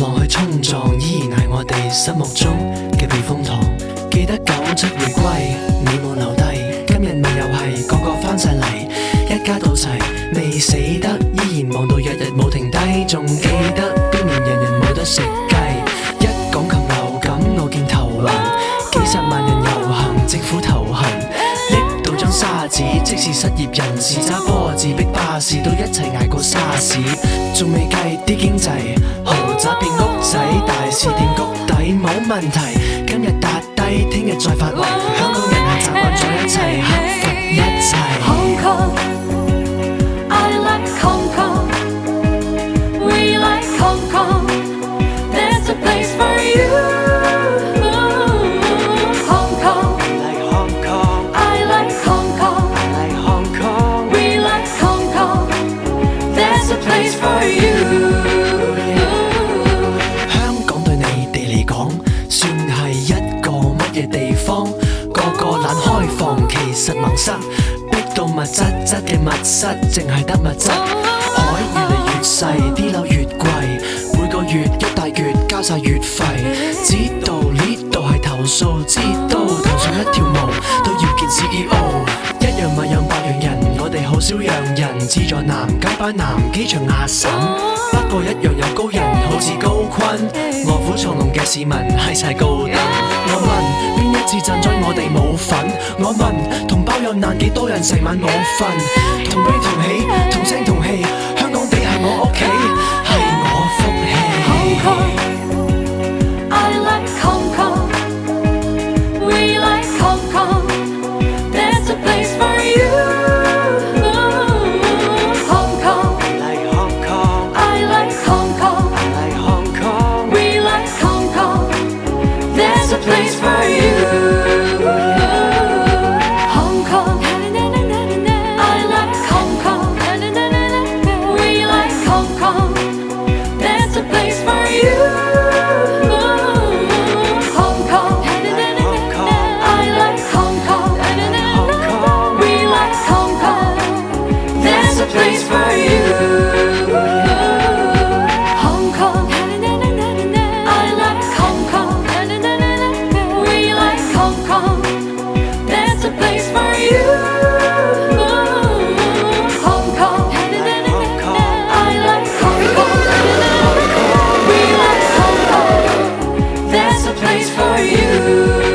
浪去衝撞，依然係我哋心目中嘅避風塘。記得97回歸，你冇留低，今日咪又係個個返晒嚟，一家到齊，未死得，依然望到日日冇停低。仲記得邊年人人冇得食雞，一講禽流感我見頭暈，幾十萬人遊行，政府頭痕，拎到張沙紙，即使失業人士揸波自逼巴士都一齊捱過沙士。仲未計啲經濟，豪宅變屋仔，大市店谷底冇問題。今日撻低，聽日再發圍，香港人係習慣咗一齊克服一切。Hong Kong, I like Hong Kong, we like Hong Kong, there's a place for you. Hong Kong, Like Hong Kong, I like Hong Kong, like Hong Kong, we like Hong Kong, there's a place for you. 香港對你哋嚟講，算係一個乜嘢地方？個個懶開放，其實盲塞，逼到密質質嘅密室，淨係得物質。海越嚟越細，啲樓越貴，每個月一大橛交晒月費。知道呢度係投訴，知道頭上一條毛都要見 CEO。一樣米養百樣人，我哋好少讓人。志在南街班南機場亞嬸，不過一樣有高人，好似高坤。臥虎藏龍嘅市民係晒高登。我問邊一次賑災我哋冇份？我問同胞有難幾多人成晚冇瞓？同悲同喜，同聲同氣，香港地係我屋企，係我福氣。Hong Kong, I like Hong Kong, we like Hong Kong, there's a place for you. Hong Kong, Like Hong Kong, I like Hong Kong, like Hong Kong, we like Hong Kong, there's a place for you. Hong Kong, I like Hong Kong, we like Hong Kong, there's a place for you. Hong Kong, I like Hong Kong, we like Hong Kong, there's a place for you. Hong Kong, I like Hong Kong, we like Hong Kong, there's a place for you. Hong Kong, I like Hong Kong, we like Hong Kong, there's a place for you.